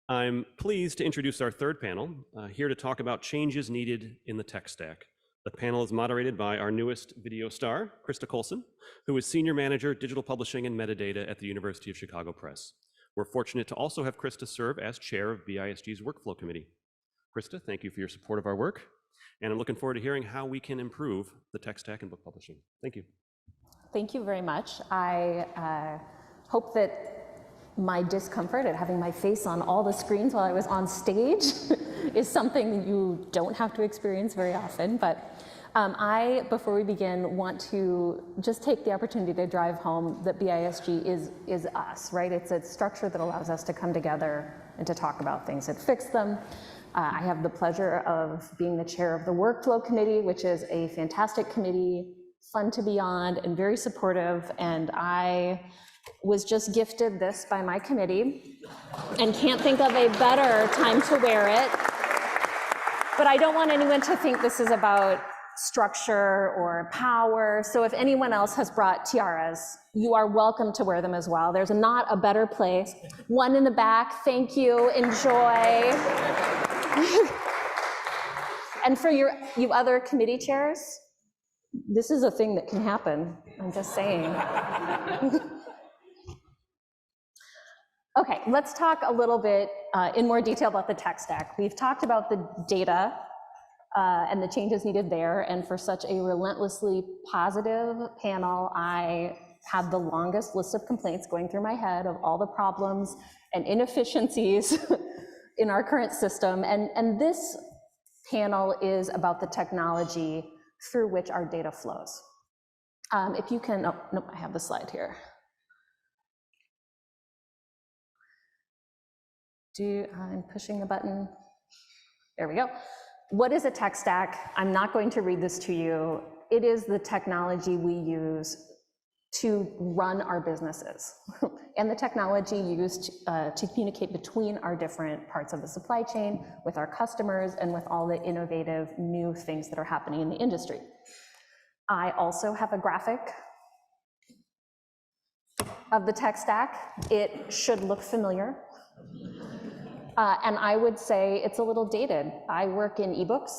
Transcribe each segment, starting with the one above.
I'm pleased to introduce our third panel, here to talk about changes needed in the tech stack. The panel is moderated by our newest video star, Krista Coulson, who is Senior Manager, Digital Publishing and Metadata at the University of Chicago Press. We're fortunate to also have Krista serve as chair of BISG's Workflow Committee. Krista, thank you for your support of our work, and I'm looking forward to hearing how we can improve the tech stack in book publishing. Thank you. Thank you very much. I hope that my discomfort at having my face on all the screens while I was on stage is something you don't have to experience very often. But before we begin, want to just take the opportunity to drive home that BISG is us, right? It's a structure that allows us to come together and to talk about things and fix them. I have the pleasure of being the chair of the Workflow Committee, which is a fantastic committee, fun to be on and very supportive. And I was just gifted this by my committee and can't think of a better time to wear it. But I don't want anyone to think this is about structure or power. So if anyone else has brought tiaras, you are welcome to wear them as well. There's not a better place. One in the back, thank you, enjoy. And for you other committee chairs, this is a thing that can happen, I'm just saying. Okay, let's talk a little bit in more detail about the tech stack. We've talked about the data and the changes needed there, and for such a relentlessly positive panel, I had the longest list of complaints going through my head of all the problems and inefficiencies in our current system, and this panel is about the technology through which our data flows. If you can, oh, nope, I have the slide here. I'm pushing the button. There we go. What is a tech stack? I'm not going to read this to you. It is the technology we use to run our businesses and the technology used to communicate between our different parts of the supply chain, with our customers, and with all the innovative new things that are happening in the industry. I also have a graphic of the tech stack. It should look familiar. And I would say it's a little dated. I work in ebooks,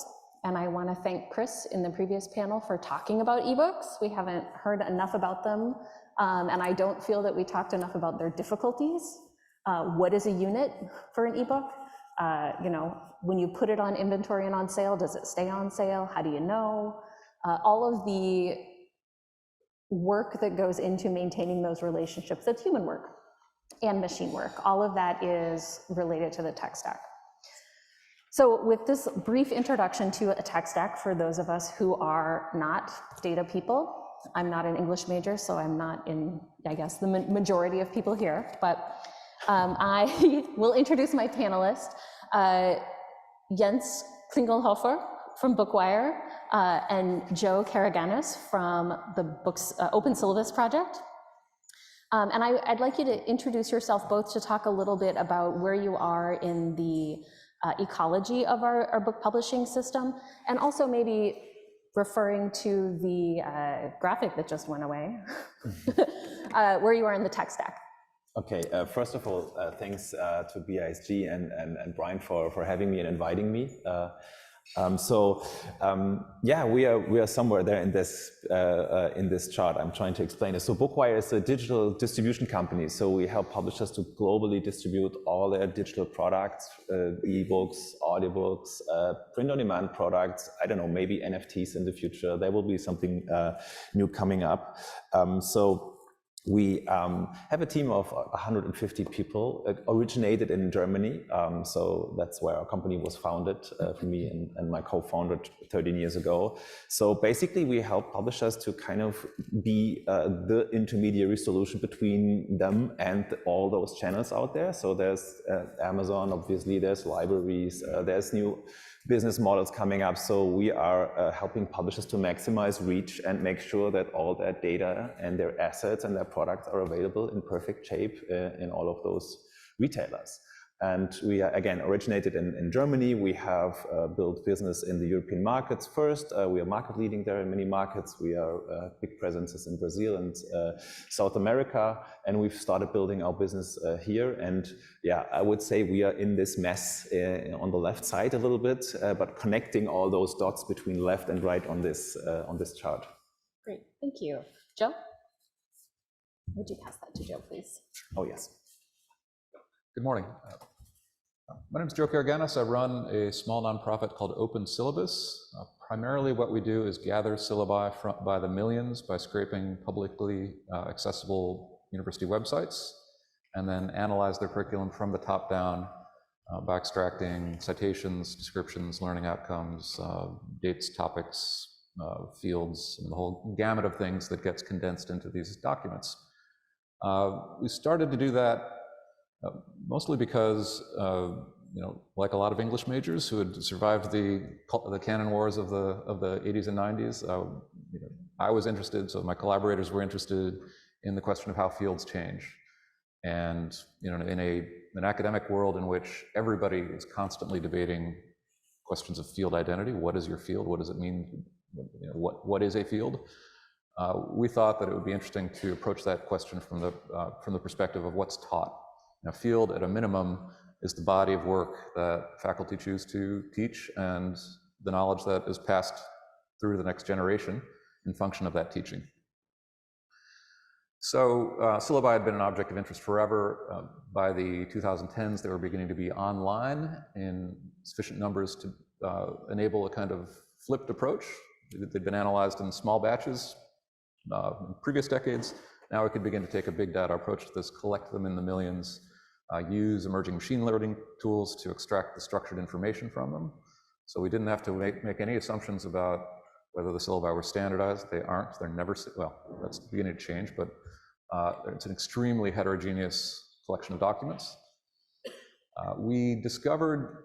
and I want to thank Chris in the previous panel for talking about ebooks. We haven't heard enough about them, and I don't feel that we talked enough about their difficulties. What is a unit for an ebook? You know, when you put it on inventory and on sale, does it stay on sale? How do you know? All of the work that goes into maintaining those relationships, that's human work and machine work. All of that is related to the tech stack. So with this brief introduction to a tech stack, for those of us who are not data people, I'm not an English major, so I'm not in, I guess, the majority of people here, but I will introduce my panelists, Jens Klingelhöfer from Bookwire, and Joe Karaganis from the Open Syllabus project. And I'd like you to introduce yourself both to talk a little bit about where you are in the ecology of our book publishing system, and also maybe referring to the graphic that just went away, where you are in the tech stack. Okay, first of all, thanks to BISG and Brian for having me and inviting me. Yeah, we are somewhere there in this chart. I'm trying to explain it. So Bookwire is a digital distribution company. So we help publishers to globally distribute all their digital products, ebooks, audiobooks, print-on-demand products. I don't know, maybe NFTs in the future. There will be something new coming up. We have a team of 150 people, originated in Germany. So that's where our company was founded, for me and my co-founder 13 years ago. So basically we help publishers to kind of be the intermediary solution between them and all those channels out there. So there's Amazon, obviously, there's libraries, there's new business models coming up. So we are helping publishers to maximize reach and make sure that all their data and their assets and their products are available in perfect shape in all of those retailers. And we are, again, originated in Germany. We have built business in the European markets first. We are market leading there in many markets. We are big presences in Brazil and South America. And we've started building our business here. And yeah, I would say we are in this mess on the left side a little bit, but connecting all those dots between left and right on this chart. Great, thank you. Joe? Would you pass that to Joe, please? Oh, yes. Good morning. My name is Joe Karaganis. I run a small nonprofit called Open Syllabus. Primarily what we do is gather syllabi by the millions by scraping publicly accessible university websites, and then analyze their curriculum from the top down by extracting citations, descriptions, learning outcomes, dates, topics, fields, and the whole gamut of things that gets condensed into these documents. We started to do that mostly because, like a lot of English majors who had survived the canon wars of the 80s and 90s, I was interested, so my collaborators were interested in the question of how fields change. And in an academic world in which everybody is constantly debating questions of field identity, what is your field? What does it mean? What is a field? We thought that it would be interesting to approach that question from the perspective of what's taught. Now, field, at a minimum, is the body of work that faculty choose to teach and the knowledge that is passed through the next generation in function of that teaching. So syllabi had been an object of interest forever. By the 2010s, they were beginning to be online in sufficient numbers to enable a kind of flipped approach. They'd been analyzed in small batches in previous decades. Now we could begin to take a big data approach to this, collect them in the millions, use emerging machine learning tools to extract the structured information from them. So we didn't have to make any assumptions about whether the syllabi were standardized. They aren't. They're never, well, that's beginning to change, but it's an extremely heterogeneous collection of documents. We discovered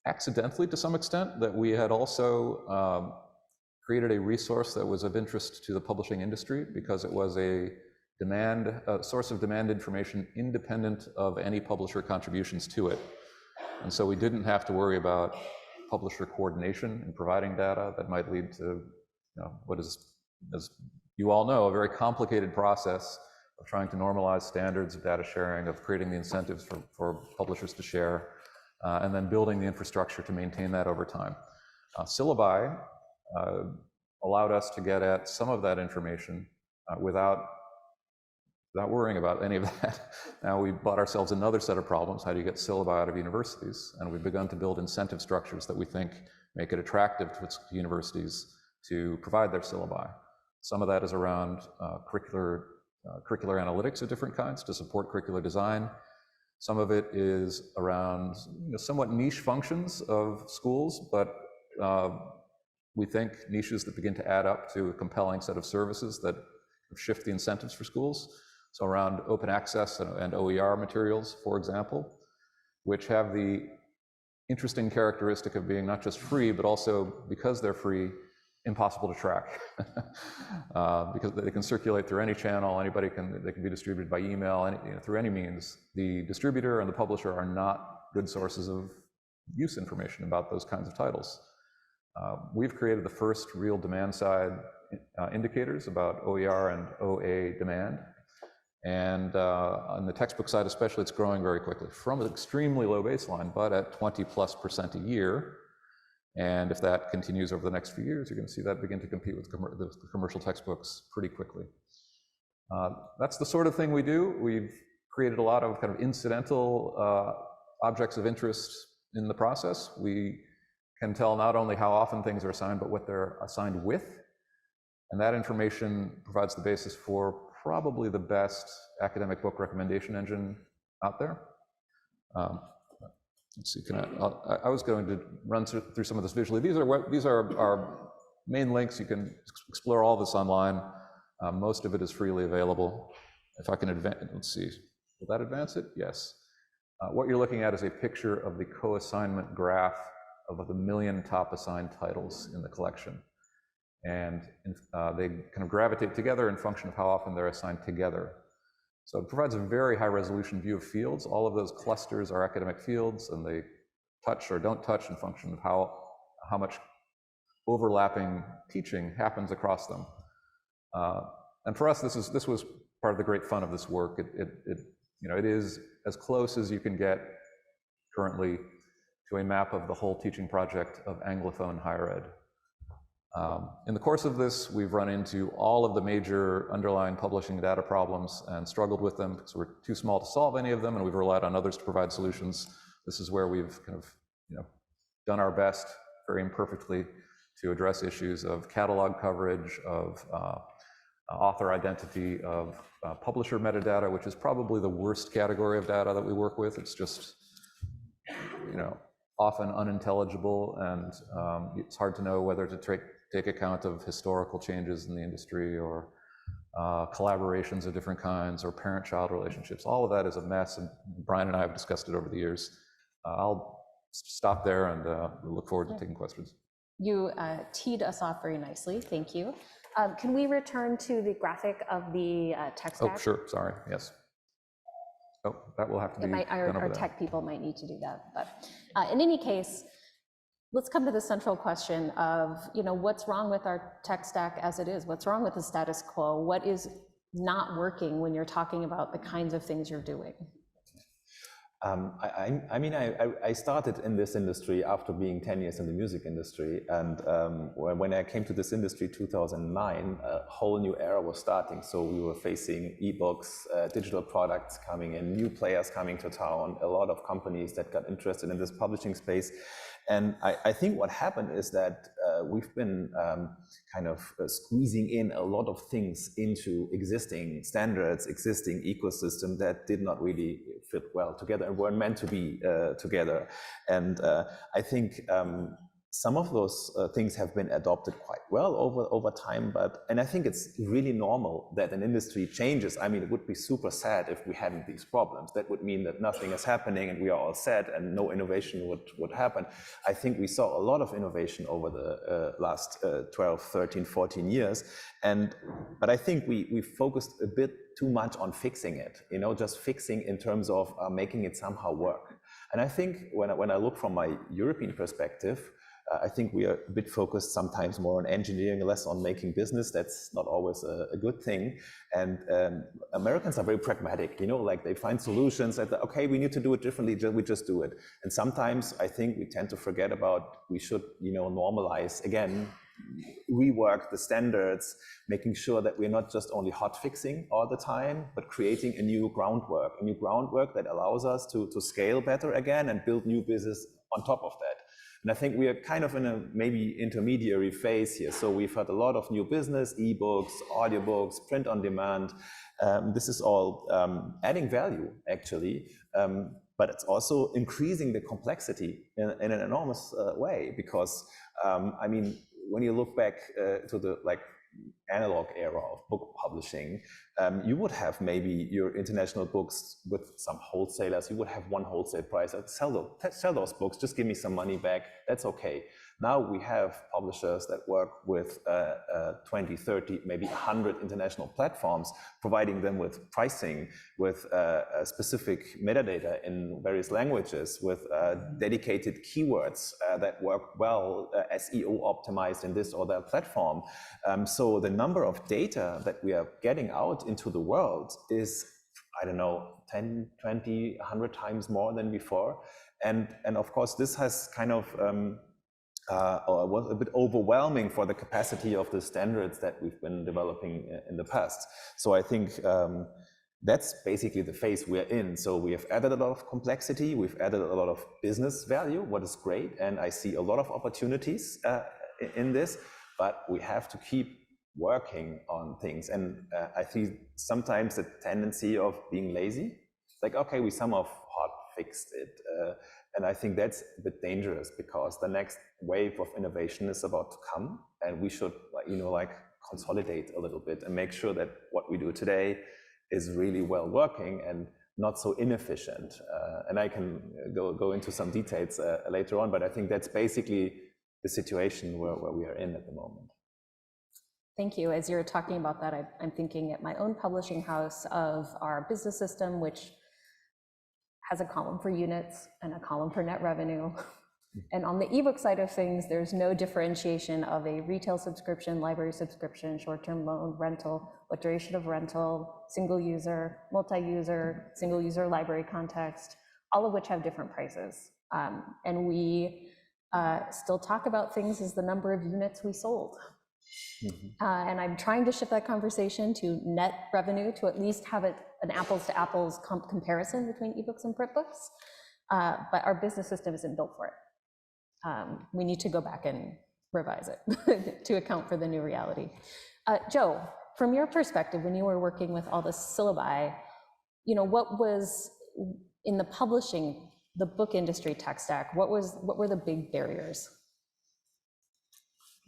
accidentally, to some extent, that we had also created a resource that was of interest to the publishing industry because it was a source of demand information independent of any publisher contributions to it. And so we didn't have to worry about publisher coordination in providing data that might lead to what is, as you all know, a very complicated process of trying to normalize standards of data sharing, of creating the incentives for publishers to share, and then building the infrastructure to maintain that over time. Syllabi allowed us to get at some of that information without worrying about any of that. Now we bought ourselves another set of problems. How do you get syllabi out of universities? And we've begun to build incentive structures that we think make it attractive to universities to provide their syllabi. Some of that is around curricular analytics of different kinds to support curricular design. Some of it is around somewhat niche functions of schools, but we think niches that begin to add up to a compelling set of services that shift the incentives for schools. So around open access and OER materials, for example, which have the interesting characteristic of being not just free, but also, because they're free, impossible to track. Because they can circulate through any channel, they can be distributed by email, through any means. The distributor and the publisher are not good sources of use information about those kinds of titles. We've created the first real demand side indicators about OER and OA demand. And on the textbook side especially, it's growing very quickly from an extremely low baseline, but at 20+% a year. And if that continues over the next few years, you're going to see that begin to compete with the commercial textbooks pretty quickly. That's the sort of thing we do. We've created a lot of kind of incidental objects of interest in the process. We can tell not only how often things are assigned, but what they're assigned with. And that information provides the basis for probably the best academic book recommendation engine out there. Let's see, I was going to run through some of this visually. These are our main links. You can explore all this online. Most of it is freely available. If I can advance, let's see, will that advance it? Yes. What you're looking at is a picture of the co-assignment graph of the million top assigned titles in the collection. And they kind of gravitate together in function of how often they're assigned together. So it provides a very high resolution view of fields. All of those clusters are academic fields, and they touch or don't touch in function of how much overlapping teaching happens across them. And for us, this was part of the great fun of this work. It is as close as you can get currently to a map of the whole teaching project of Anglophone higher ed. In the course of this, we've run into all of the major underlying publishing data problems and struggled with them because we're too small to solve any of them, and we've relied on others to provide solutions. This is where we've kind of done our best, very imperfectly, to address issues of catalog coverage, of author identity, of publisher metadata, which is probably the worst category of data that we work with. It's just often unintelligible, and it's hard to know whether to take account of historical changes in the industry or collaborations of different kinds or parent-child relationships. All of that is a mess, and Brian and I have discussed it over the years. I'll stop there and look forward to taking questions. You teed us off very nicely, thank you. Can we return to the graphic of the tech stack? Oh, sure, sorry, yes. Oh, that will have to be done over our there. tech people might need to do that, but in any case, let's come to the central question of, what's wrong with our tech stack as it is? What's wrong with the status quo? What is not working when you're talking about the kinds of things you're doing? I started in this industry after being 10 years in the music industry, and when I came to this industry 2009, a whole new era was starting. So we were facing ebooks, digital products coming in, new players coming to town, a lot of companies that got interested in this publishing space. And I think what happened is that we've been squeezing in a lot of things into existing standards, existing ecosystem that did not really fit well together and weren't meant to be together. And I think some of those things have been adopted quite well over time, and I think it's really normal that an industry changes. I mean, it would be super sad if we hadn't these problems. That would mean that nothing is happening and we are all sad and no innovation would happen. I think we saw a lot of innovation over the last 12, 13, 14 years. But I think we focused a bit too much on fixing it, just fixing in terms of making it somehow work. And I think when I look from my European perspective, I think we are a bit focused sometimes more on engineering, less on making business. That's not always a good thing. And Americans are very pragmatic, like they find solutions that, okay, we need to do it differently, we just do it. And sometimes I think we tend to forget about, we should, normalize, again, rework the standards, making sure that we're not just only hot fixing all the time, but creating a new groundwork that allows us to scale better again and build new business on top of that. And I think we are kind of in a maybe intermediary phase here. So we've had a lot of new business, ebooks, audiobooks, print on demand. This is all adding value, actually. But it's also increasing the complexity in an enormous way, because, when you look back to the analog era of book publishing, you would have maybe your international books with some wholesalers. You would have one wholesale price. I'd sell those books, just give me some money back, that's okay. Now we have publishers that work with 20, 30, maybe 100 international platforms, providing them with pricing, with specific metadata in various languages, with dedicated keywords that work well, SEO optimized in this or that platform. So the number of data that we are getting out into the world is, 10, 20, 100 times more than before. And of course, this has kind of or was a bit overwhelming for the capacity of the standards that we've been developing in the past. So I think that's basically the phase we're in. So we have added a lot of complexity, we've added a lot of business value, what is great, and I see a lot of opportunities in this, but we have to keep working on things. And I see sometimes the tendency of being lazy, like, okay, we somehow hot fixed it. And I think that's a bit dangerous, because the next wave of innovation is about to come, and we should, consolidate a little bit and make sure that what we do today is really well working and not so inefficient. And I can go into some details later on, but I think that's basically the situation where we are in at the moment. Thank you. As you're talking about that, I'm thinking at my own publishing house of our business system, which has a column for units and a column for net revenue. And on the ebook side of things, there's no differentiation of a retail subscription, library subscription, short-term loan, rental, what duration of rental, single user, multi-user, single user library context, all of which have different prices. And we still talk about things as the number of units we sold. And I'm trying to shift that conversation to net revenue to at least have it an apples to apples comparison between ebooks and print books. But our business system isn't built for it. We need to go back and revise it to account for the new reality. Joe, from your perspective, when you were working with all the syllabi, what was in the publishing, the book industry tech stack, what were the big barriers?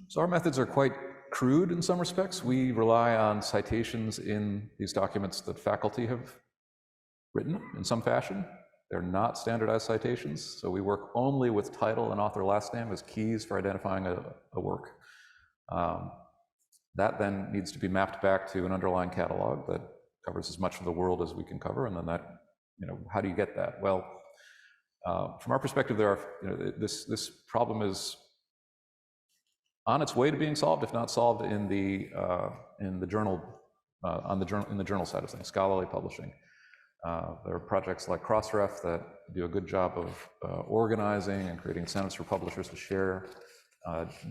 So our methods are quite crude in some respects. We rely on citations in these documents that faculty have written in some fashion. They're not standardized citations, so we work only with title and author last name as keys for identifying a work. That then needs to be mapped back to an underlying catalog that covers as much of the world as we can cover, and then that, how do you get that? Well, from our perspective, this problem is on its way to being solved, if not solved, in the journal, in the journal side of things, scholarly publishing. There are projects like Crossref that do a good job of organizing and creating incentives for publishers to share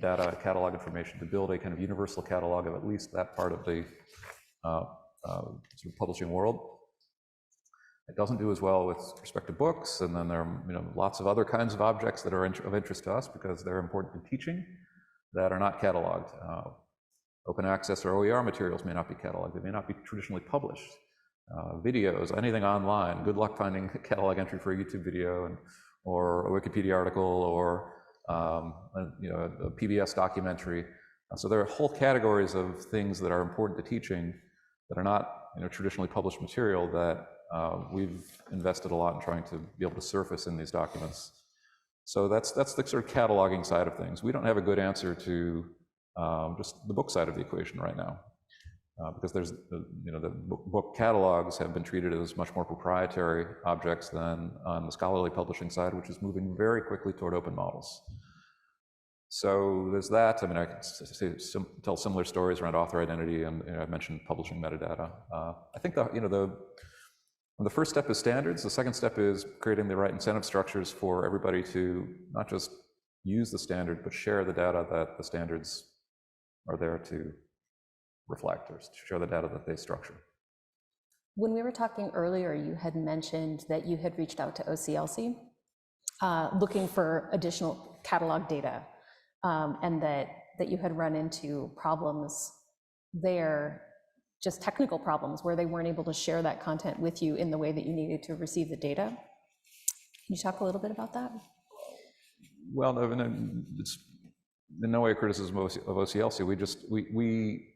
data, catalog information, to build a kind of universal catalog of at least that part of the sort of publishing world. It doesn't do as well with respect to books, and then there are lots of other kinds of objects that are of interest to us because they're important in teaching that are not cataloged. Open access or OER materials may not be cataloged. They may not be traditionally published. Videos, anything online, good luck finding a catalog entry for a YouTube video or a Wikipedia article or a PBS documentary. So there are whole categories of things that are important to teaching that are not traditionally published material that we've invested a lot in trying to be able to surface in these documents. So that's the sort of cataloging side of things. We don't have a good answer to just the book side of the equation right now. Because there's, the book catalogs have been treated as much more proprietary objects than on the scholarly publishing side, which is moving very quickly toward open models. So there's that. I mean, I can tell similar stories around author identity, and I mentioned publishing metadata. I think the first step is standards. The second step is creating the right incentive structures for everybody to not just use the standard, but share the data that the standards are there to reflect, or to show the data that they structure. When we were talking earlier, you had mentioned that you had reached out to OCLC looking for additional catalog data, and that you had run into problems there, just technical problems where they weren't able to share that content with you in the way that you needed to receive the data. Can you talk a little bit about that? Well, it's in no way a criticism of OCLC. We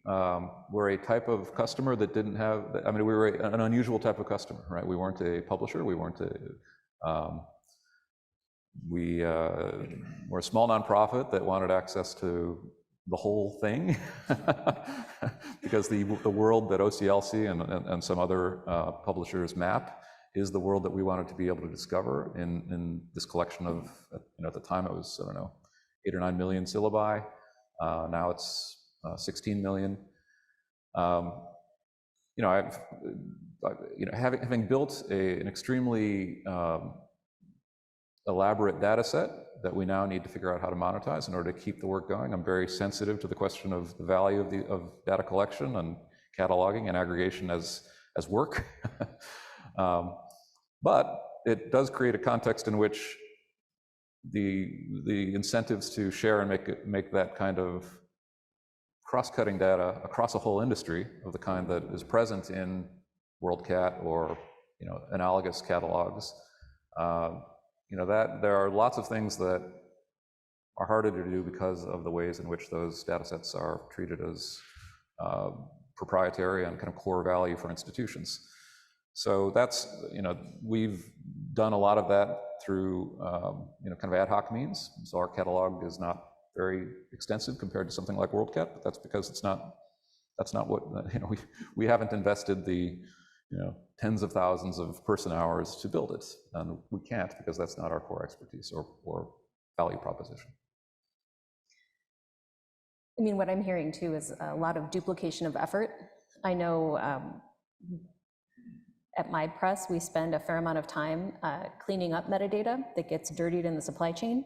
were a type of customer that didn't have, we were an unusual type of customer, right? We weren't a publisher, we weren't we were a small nonprofit that wanted access to the whole thing because the world that OCLC and some other publishers map is the world that we wanted to be able to discover in this collection of, at the time it was, 8 or 9 million syllabi. Now it's 16 million. Having built an extremely elaborate data set that we now need to figure out how to monetize in order to keep the work going, I'm very sensitive to the question of the value of data collection and cataloging and aggregation as work. But it does create a context in which the incentives to share and make that kind of cross-cutting data across a whole industry of the kind that is present in WorldCat or analogous catalogs, that there are lots of things that are harder to do because of the ways in which those data sets are treated as proprietary and kind of core value for institutions. So that's, we've done a lot of that through, kind of ad hoc means. So our catalog is not very extensive compared to something like WorldCat, but that's because it's not that's not what, we haven't invested the tens of thousands of person hours to build it, and we can't because that's not our core expertise or value proposition. I mean, what I'm hearing too is a lot of duplication of effort. I know at my press, we spend a fair amount of time cleaning up metadata that gets dirtied in the supply chain.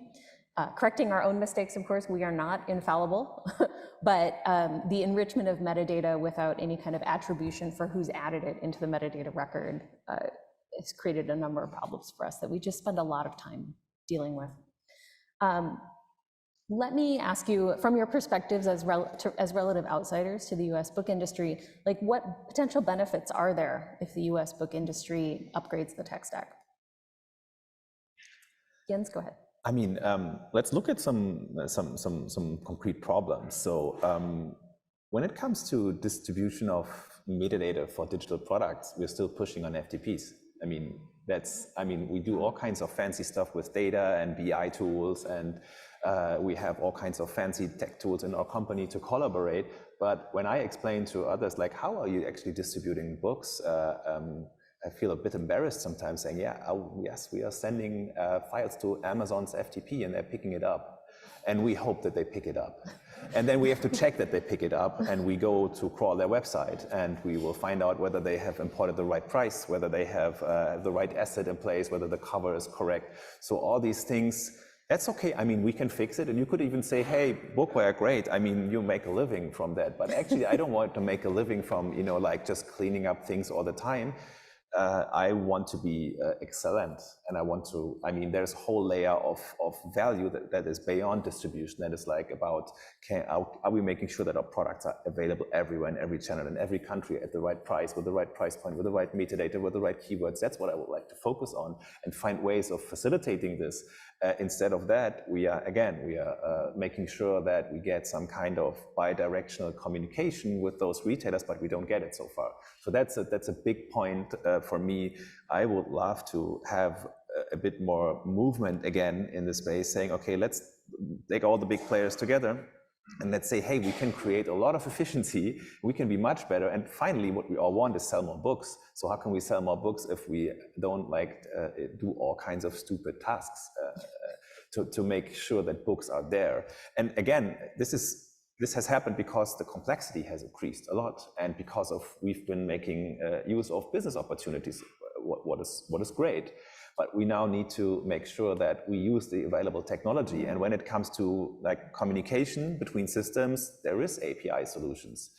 Correcting our own mistakes, of course, we are not infallible, but the enrichment of metadata without any kind of attribution for who's added it into the metadata record has created a number of problems for us that we just spend a lot of time dealing with. Let me ask you, from your perspectives as relative outsiders to the US book industry, like what potential benefits are there if the US book industry upgrades the tech stack? Jens, go ahead. I mean, let's look at some concrete problems. So when it comes to distribution of metadata for digital products, we're still pushing on FTPs. I mean, we do all kinds of fancy stuff with data and BI tools, and we have all kinds of fancy tech tools in our company to collaborate. But when I explain to others, like, how are you actually distributing books? I feel a bit embarrassed sometimes saying, yes, we are sending files to Amazon's FTP and they're picking it up. And we hope that they pick it up. And then we have to check that they pick it up, and we go to crawl their website, and we will find out whether they have imported the right price, whether they have the right asset in place, whether the cover is correct. So all these things, that's okay. I mean, we can fix it. And you could even say, hey, Bookwire, great. I mean, you make a living from that. But actually, I don't want to make a living from, like just cleaning up things all the time. I want to be excellent, and there's a whole layer of value that is beyond distribution, that is like about, are we making sure that our products are available everywhere in every channel in every country at the right price, with the right price point, with the right metadata, with the right keywords. That's what I would like to focus on and find ways of facilitating this. Instead of that, we are making sure that we get some kind of bi-directional communication with those retailers, but we don't get it so far. So that's a big point for me. I would love to have a bit more movement again in the space, saying, okay, let's take all the big players together and let's say, hey, we can create a lot of efficiency, we can be much better, and finally what we all want is sell more books. So how can we sell more books if we don't do all kinds of stupid tasks to make sure that books are there? And again, this has happened because the complexity has increased a lot, and because we've been making use of business opportunities, what is great. But we now need to make sure that we use the available technology. And when it comes to communication between systems, there is API solutions.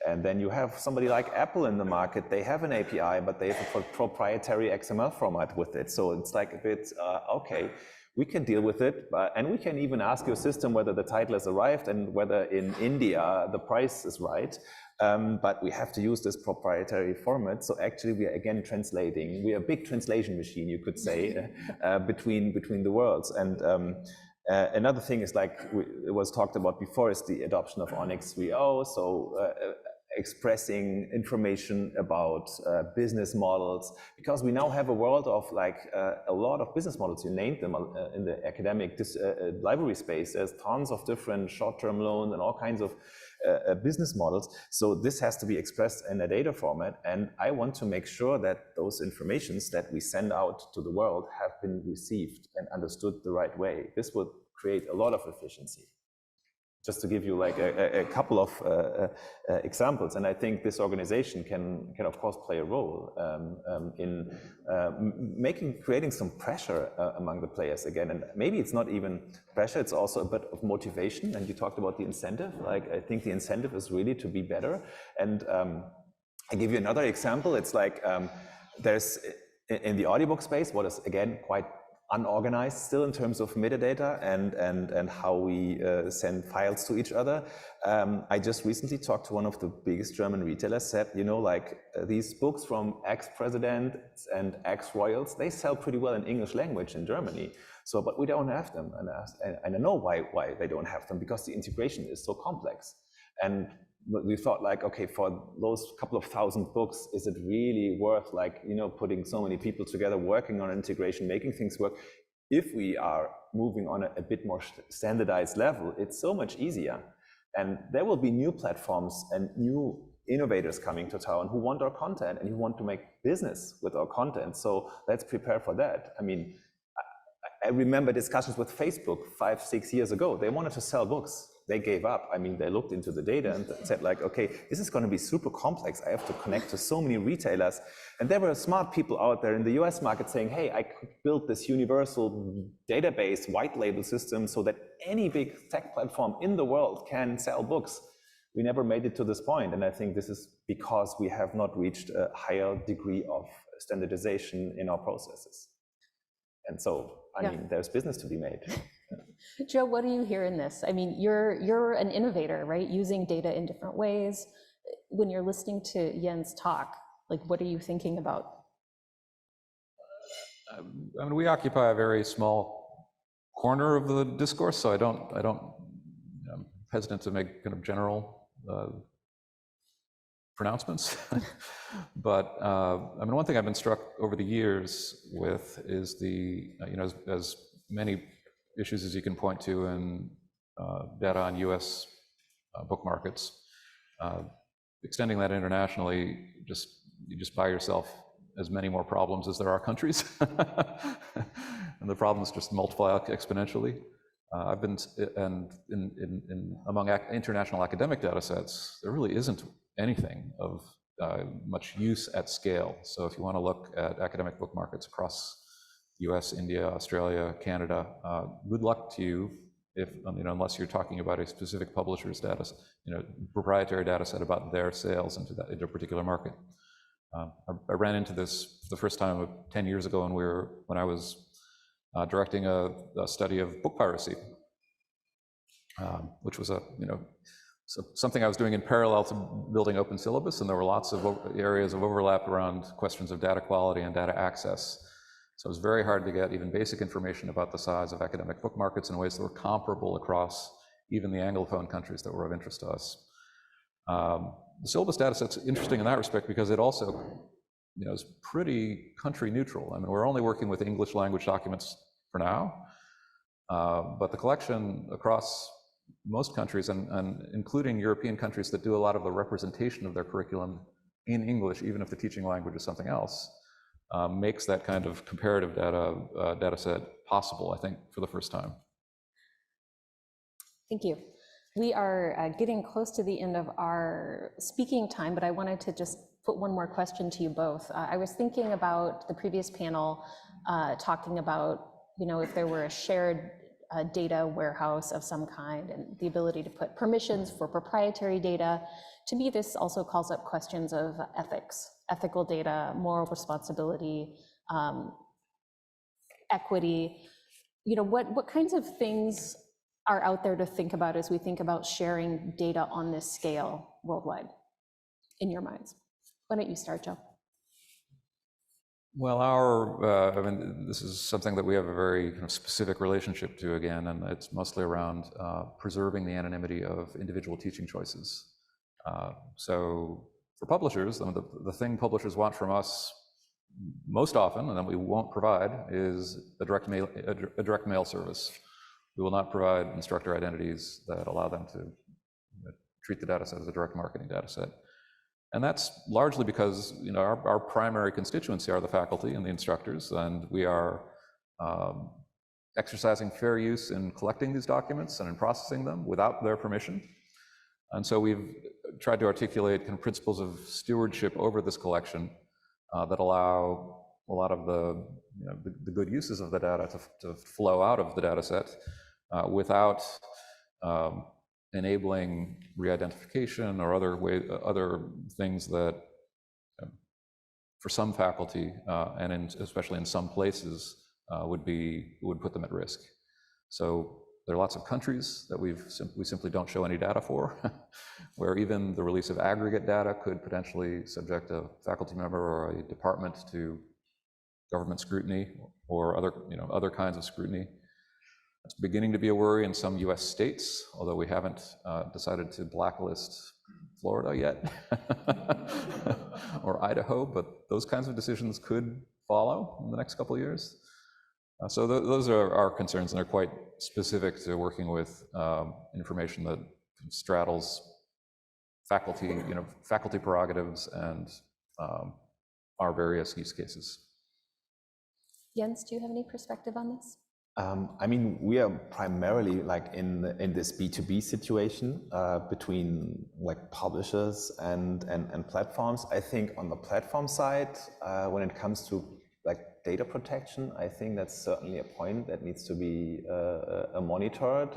And then you have somebody like Apple in the market. They have an API, but they have a proprietary XML format with it. So it's like a bit, okay, we can deal with it. And we can even ask your system whether the title has arrived and whether in India the price is right. But we have to use this proprietary format. So actually we are again translating. We are a big translation machine, you could say, between the worlds. And another thing is, it was talked about before, is the adoption of Onyx 3.0. So expressing information about business models, because we now have a world of a lot of business models. You named them in the academic library space. There's tons of different short-term loans and all kinds of business models. So this has to be expressed in a data format, and I want to make sure that those informations that we send out to the world have been received and understood the right way. This would create a lot of efficiency. Just to give you a couple of examples, and I think this organization can of course play a role in creating some pressure among the players again. And maybe it's not even pressure; it's also a bit of motivation. And you talked about the incentive. I think the incentive is really to be better. And I give you another example. It's there's in the audiobook space, what is again quite unorganized still in terms of metadata and how we send files to each other. I just recently talked to one of the biggest German retailers, said, these books from ex-presidents and ex-royals, they sell pretty well in English language in Germany. So, but we don't have them. And I know why they don't have them, because the integration is so complex. And we thought okay, for those couple of thousand books, is it really worth putting so many people together, working on integration, making things work? If we are moving on a bit more standardized level, it's so much easier. And there will be new platforms and new innovators coming to town who want our content and who want to make business with our content. So let's prepare for that. I mean, I remember discussions with Facebook 5-6 years ago. They wanted to sell books. They gave up. I mean, they looked into the data and said like, okay, this is going to be super complex. I have to connect to so many retailers. And there were smart people out there in the US market saying, hey, I could build this universal database white label system so that any big tech platform in the world can sell books. We never made it to this point. And I think this is because we have not reached a higher degree of standardization in our processes. And so, I mean, there's business to be made. Joe, what do you hear in this? I mean, you're an innovator, right? Using data in different ways. When you're listening to Jens talk, like, what are you thinking about? I mean, we occupy a very small corner of the discourse, so I'm hesitant to make kind of general pronouncements. But I mean, one thing I've been struck over the years with is the, as many issues as you can point to in data on US book markets, extending that internationally, you just buy yourself as many more problems as there are countries. And the problems just multiply exponentially. Among international academic data sets, there really isn't anything of much use at scale. So if you want to look at academic book markets across US, India, Australia, Canada, good luck to you if, unless you're talking about a specific publisher's data, proprietary data set about their sales into a particular market. I ran into this for the first time 10 years ago when I was directing a study of book piracy, which was something I was doing in parallel to building open syllabus, and there were lots of areas of overlap around questions of data quality and data access. So it was very hard to get even basic information about the size of academic book markets in ways that were comparable across even the Anglophone countries that were of interest to us. The syllabus data set's interesting in that respect because it also is pretty country neutral. I mean, we're only working with English language documents for now, but the collection across most countries, and including European countries that do a lot of the representation of their curriculum in English, even if the teaching language is something else, makes that kind of comparative data set possible, I think, for the first time. Thank you. We are getting close to the end of our speaking time, but I wanted to just put one more question to you both. I was thinking about the previous panel talking about, if there were a shared data warehouse of some kind and the ability to put permissions for proprietary data. To me, this also calls up questions of ethics, ethical data, moral responsibility, equity. What kinds of things are out there to think about as we think about sharing data on this scale worldwide, in your minds? Why don't you start, Joe? Well, this is something that we have a very kind of specific relationship to, again, and it's mostly around preserving the anonymity of individual teaching choices. So for publishers, the thing publishers want from us most often, and that we won't provide, is a direct mail service. We will not provide instructor identities that allow them to treat the data set as a direct marketing data set. And that's largely because our primary constituency are the faculty and the instructors, and we are exercising fair use in collecting these documents and in processing them without their permission. And so we've tried to articulate kind of principles of stewardship over this collection that allow a lot of the good uses of the data to flow out of the data set without enabling re-identification or other things that, for some faculty and especially in some places, would put them at risk. So there are lots of countries that we simply don't show any data for, where even the release of aggregate data could potentially subject a faculty member or a department to government scrutiny or other kinds of scrutiny. It's beginning to be a worry in some US states, although we haven't decided to blacklist Florida yet, or Idaho, but those kinds of decisions could follow in the next couple of years. So those are our concerns, and they're quite specific to working with information that straddles faculty, faculty prerogatives and our various use cases. Jens, do you have any perspective on this? I mean, we are primarily like in this B2B situation between like publishers and platforms. I think on the platform side, when it comes to like data protection, I think that's certainly a point that needs to be monitored.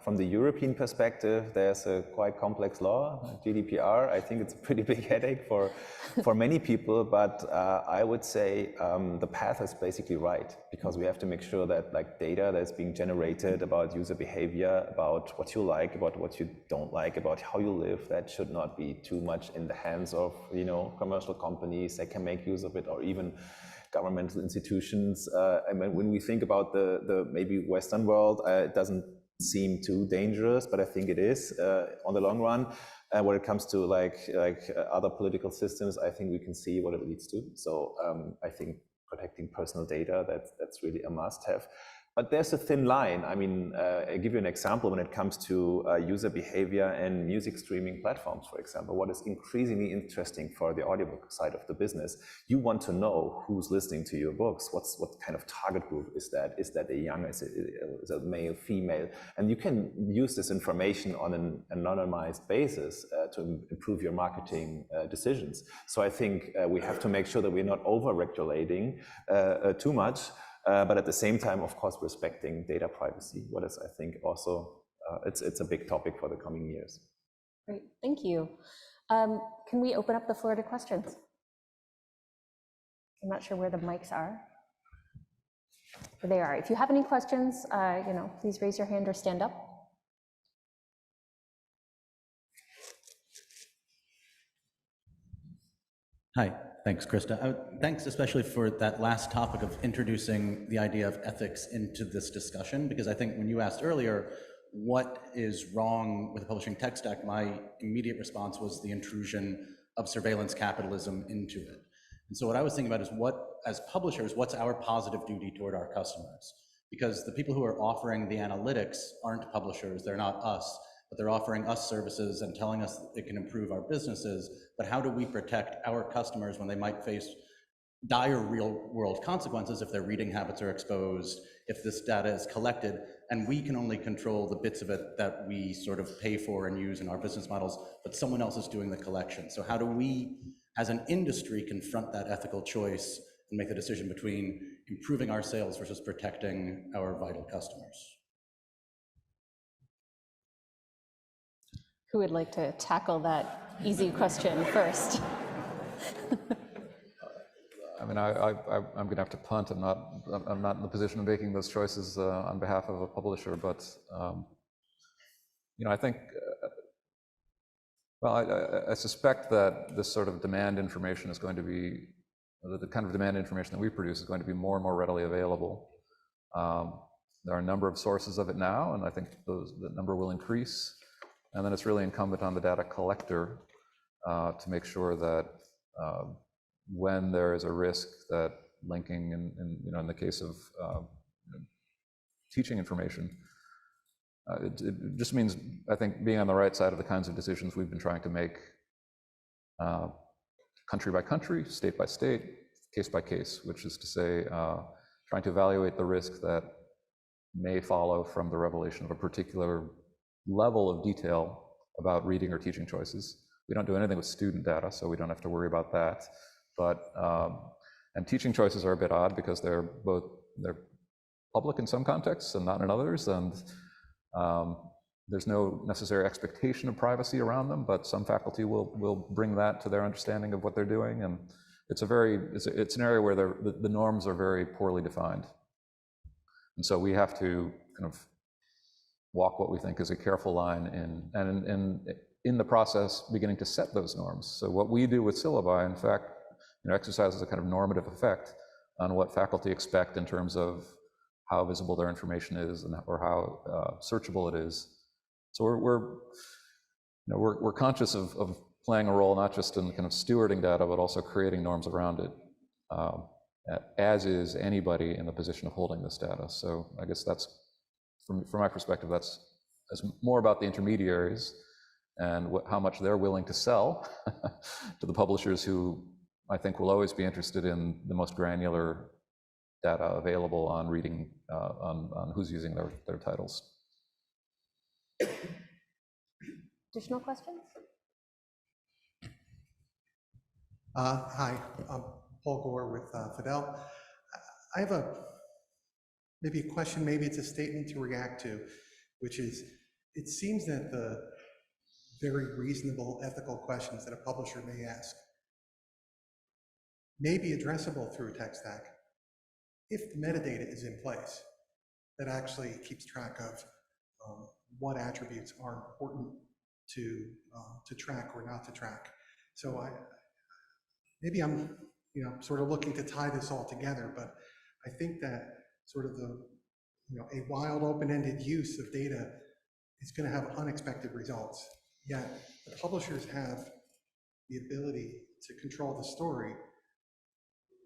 From the European perspective, there's a quite complex law, GDPR. I think it's a pretty big headache for many people, but I would say the path is basically right, because we have to make sure that like data that's being generated about user behavior, about what you like, about what you don't like, about how you live, that should not be too much in the hands of commercial companies that can make use of it, or even governmental institutions. And when we think about the maybe Western world, it doesn't seem too dangerous, but I think it is on the long run. When it comes to like other political systems, I think we can see what it leads to. So I think protecting personal data, that's really a must-have. But there's a thin line. I mean, I'll give you an example when it comes to user behavior and music streaming platforms, for example. What is increasingly interesting for the audiobook side of the business, you want to know who's listening to your books. What kind of target group is that? Is that a young, is it male, female? And you can use this information on an anonymized basis to improve your marketing decisions. So I think we have to make sure that we're not over-regulating too much. But at the same time, of course, respecting data privacy. What is, I think, also it's a big topic for the coming years. Great, thank you. Can we open up the floor to questions? I'm not sure where the mics are. There they are. If you have any questions, please raise your hand or stand up. Hi, thanks, Krista. Thanks especially for that last topic of introducing the idea of ethics into this discussion, because I think when you asked earlier, what is wrong with the publishing tech stack, my immediate response was the intrusion of surveillance capitalism into it. And so what I was thinking about is as publishers, what's our positive duty toward our customers? Because the people who are offering the analytics aren't publishers, they're not us, but they're offering us services and telling us it can improve our businesses. But how do we protect our customers when they might face dire real world consequences if their reading habits are exposed, if this data is collected, and we can only control the bits of it that we sort of pay for and use in our business models, but someone else is doing the collection. So how do we, as an industry, confront that ethical choice and make the decision between improving our sales versus protecting our vital customers? Who would like to tackle that easy question first? I mean, I'm going to have to punt. I'm not in the position of making those choices on behalf of a publisher. But I think, I suspect that this sort of demand information is going to be the kind of demand information that we produce is going to be more and more readily available. There are a number of sources of it now, and I think the number will increase. And then it's really incumbent on the data collector to make sure that when there is a risk that linking, in the case of teaching information, it just means, I think, being on the right side of the kinds of decisions we've been trying to make country by country, state by state, case by case, which is to say, trying to evaluate the risk that may follow from the revelation of a particular level of detail about reading or teaching choices. We don't do anything with student data, so we don't have to worry about that. But and teaching choices are a bit odd because they're public in some contexts and not in others, and there's no necessary expectation of privacy around them, but some faculty will bring that to their understanding of what they're doing, and it's an area where the norms are very poorly defined, and so we have to kind of walk what we think is a careful line in the process beginning to set those norms. So what we do with Syllabi, in fact, exercises a kind of normative effect on what faculty expect in terms of how visible their information is or how searchable it is. So we're conscious of playing a role not just in kind of stewarding data, but also creating norms around it, as is anybody in the position of holding this data. So I guess that's, from my perspective, that's as more about the intermediaries and how much they're willing to sell to the publishers who I think will always be interested in the most granular data available on reading, on who's using their titles. Additional questions? Hi, I'm Paul Gore with Fidel. I have maybe a question, maybe it's a statement to react to, which is, it seems that the very reasonable ethical questions that a publisher may ask may be addressable through a tech stack if the metadata is in place that actually keeps track of what attributes are important to track or not to track. So maybe I'm sort of looking to tie this all together, but I think that sort of a wild open-ended use of data is going to have unexpected results. Yet the publishers have the ability to control the story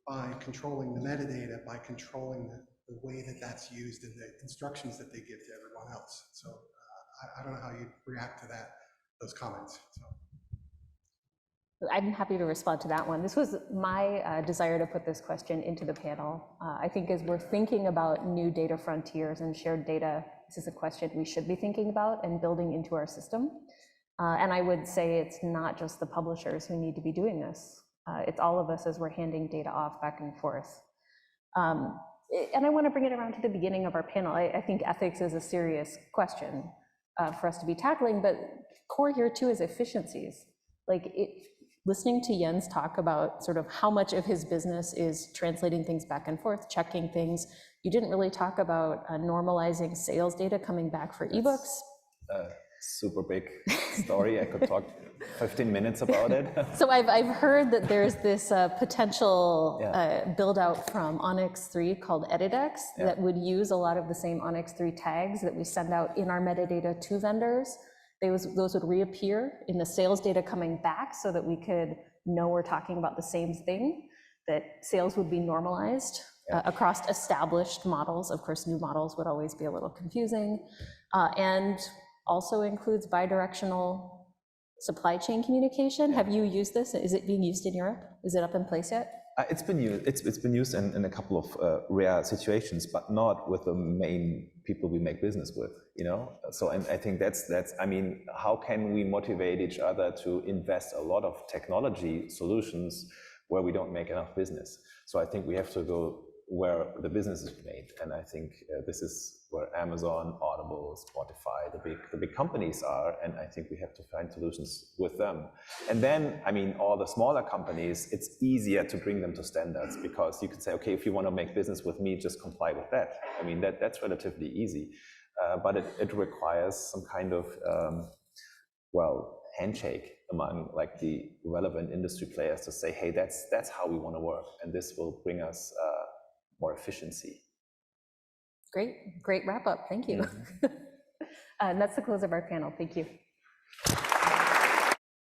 by controlling the metadata, by controlling the way that that's used in the instructions that they give to everyone else. So I don't know how you react to those comments. So. I'm happy to respond to that one. This was my desire to put this question into the panel. I think as we're thinking about new data frontiers and shared data, this is a question we should be thinking about and building into our system. And I would say it's not just the publishers who need to be doing this. It's all of us as we're handing data off back and forth. And I want to bring it around to the beginning of our panel. I think ethics is a serious question for us to be tackling, but core here too is efficiencies. Like listening to Jens talk about sort of how much of his business is translating things back and forth, checking things. You didn't really talk about normalizing sales data coming back for ebooks. Super big story. I could talk 15 minutes about it. So I've heard that there's this potential build out from Onyx 3 called Editex that would use a lot of the same Onyx 3 tags that we send out in our metadata to vendors. Those would reappear in the sales data coming back so that we could know we're talking about the same thing, that sales would be normalized across established models. Of course, new models would always be a little confusing, and also includes bidirectional supply chain communication. Have you used this? Is it being used in Europe? Is it up in place yet? It's been used. It's been used in a couple of rare situations, but not with the main people we make business with. So and I think that's. I mean, how can we motivate each other to invest a lot of technology solutions where we don't make enough business? So I think we have to go where the business is made, and I think this is where Amazon, Audible, Spotify, the big companies are, and I think we have to find solutions with them. And then, I mean, all the smaller companies, it's easier to bring them to standards because you can say, okay, if you want to make business with me, just comply with that. I mean, that's relatively easy, but it requires some kind of, handshake among like the relevant industry players to say, hey, that's how we want to work, and this will bring us more efficiency. Great wrap up. Thank you. And that's the close of our panel. Thank you.